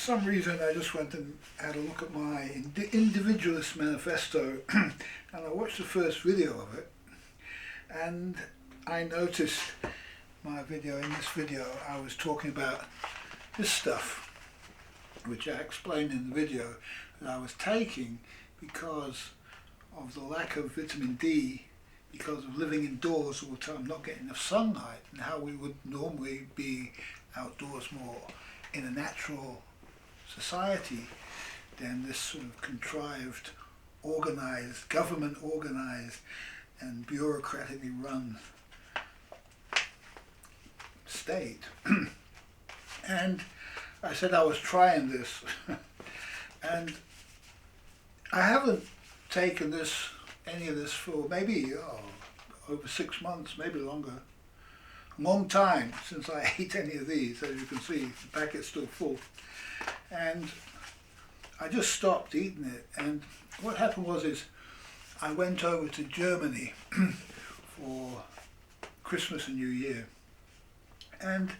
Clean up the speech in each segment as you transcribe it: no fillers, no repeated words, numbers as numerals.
some reason I just went and had a look at my Individualist Manifesto and I watched the first video of it, and I noticed in this video I was talking about this stuff, which I explained in the video that I was taking because of the lack of vitamin D, because of living indoors all the time, not getting enough sunlight, and how we would normally be outdoors more in a natural society than this sort of contrived, organized, government organized and bureaucratically run state. And I said I was trying this and I haven't taken any of this for maybe over 6 months, maybe longer. A long time since I ate any of these. As you can see, the packet's still full. And I just stopped eating it. And what happened was I went over to Germany for Christmas and New Year. And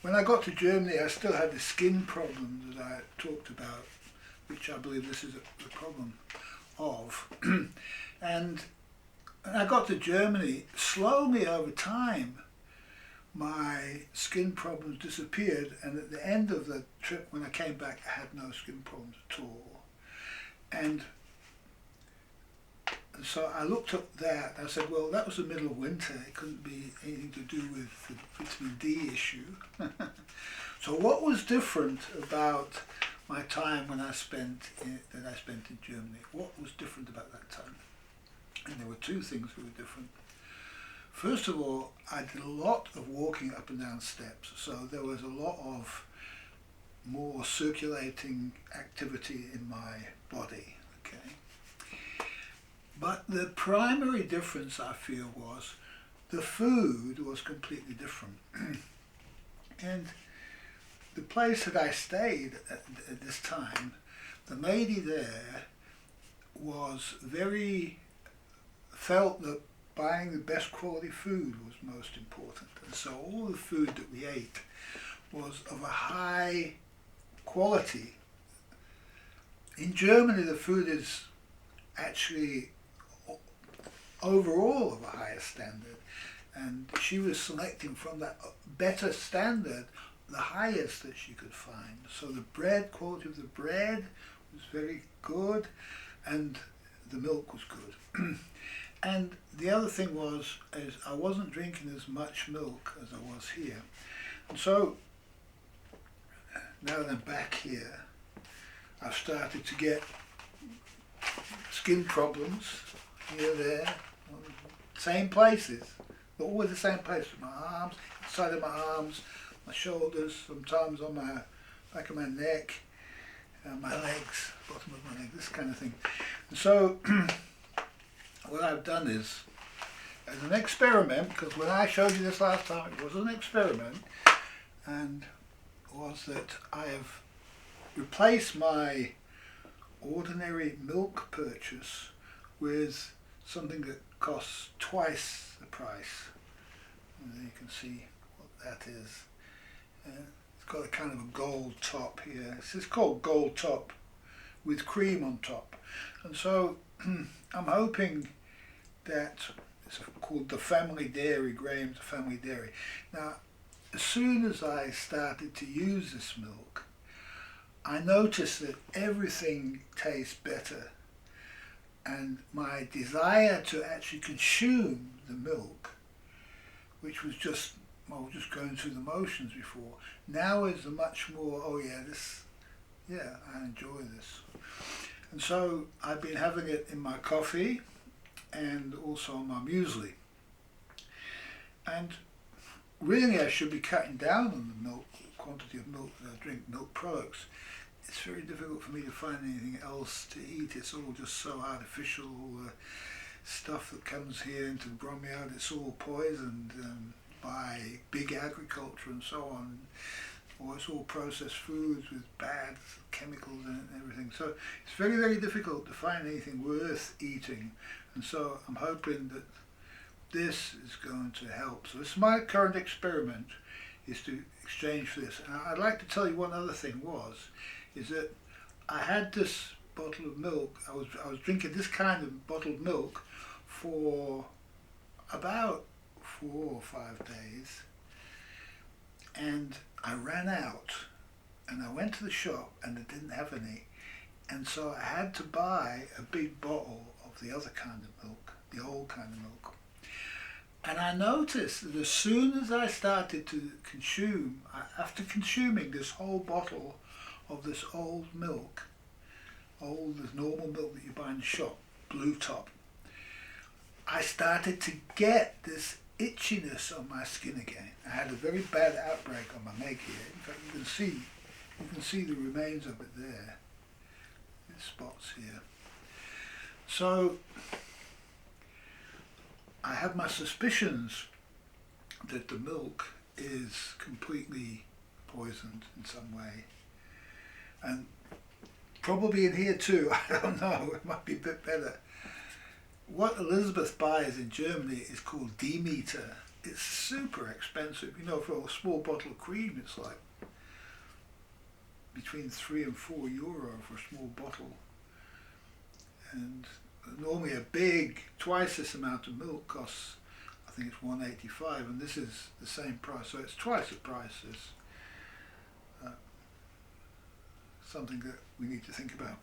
when I got to Germany, I still had the skin problem that I talked about, which I believe this is the problem of. And when I got to Germany, slowly over time, my skin problems disappeared, and at the end of the trip, when I came back, I had no skin problems at all. And so I looked at that, I said, well, that was the middle of winter, it couldn't be anything to do with the vitamin D issue. So what was different about my time that I spent in Germany? What was different about that time? And there were two things that were different. First of all, I did a lot of walking up and down steps, so there was a lot of more circulating activity in my body. Okay. But the primary difference, I feel, was the food was completely different. And the place that I stayed at this time, the lady there felt that buying the best quality food was most important. And so all the food that we ate was of a high quality. In Germany, the food is actually overall of a higher standard, and she was selecting from that better standard the highest that she could find. So the quality of the bread was very good, and the milk was good. And the other thing is I wasn't drinking as much milk as I was here. And so now that I'm back here, I've started to get skin problems here, there, same places, but always the same place. My arms, side of my arms, my shoulders, sometimes on my back of my neck, my legs, bottom of my leg, this kind of thing. And so what I've done is, as an experiment, because when I showed you this last time, it was an experiment, and was that I have replaced my ordinary milk purchase with something that costs twice the price. And there you can see what that is. It's got a kind of a gold top here. It's called Gold Top with cream on top. And so I'm hoping that it's called the Family Dairy, Graham's Family Dairy. Now, as soon as I started to use this milk, I noticed that everything tastes better, and my desire to actually consume the milk, which was just going through the motions before, now is a much more, I enjoy this. And so I've been having it in my coffee and also on my muesli. And really I should be cutting down on the quantity of milk that I drink, milk products. It's very difficult for me to find anything else to eat. It's all just so artificial. All the stuff that comes here into the Bromyard, it's all poisoned by big agriculture and so on. Or it's all processed foods with bad chemicals in it and everything. So it's very, very difficult to find anything worth eating. And so I'm hoping that this is going to help. So this is my current experiment, is to exchange for this. And I'd like to tell you one other thing is that I had this bottle of milk. I was drinking this kind of bottled milk for about 4 or 5 days, and I ran out, and I went to the shop and they didn't have any, and so I had to buy a big bottle of the other kind of milk, the old kind of milk. And I noticed that as soon as I started to consume, after consuming this whole bottle of this old milk, this normal milk that you buy in the shop, blue top, I started to get this itchiness on my skin again. I had a very bad outbreak on my leg here. In fact, you can see the remains of it there. There's spots here. So I have my suspicions that the milk is completely poisoned in some way. And probably in here too, I don't know, it might be a bit better. What Elizabeth buys in Germany is called Demeter. It's super expensive. You know, for a small bottle of cream, it's like between €3 and €4 for a small bottle. And normally a big, twice this amount of milk costs, I think it's $1.85, and this is the same price, so it's twice the price. Is something that we need to think about.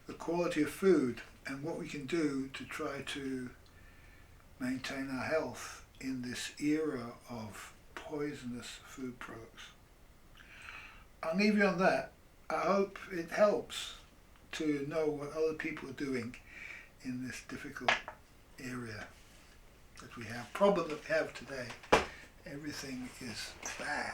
The quality of food and what we can do to try to maintain our health in this era of poisonous food products. I'll leave you on that. I hope it helps to know what other people are doing in this difficult area that we have, problem that we have today. Everything is bad.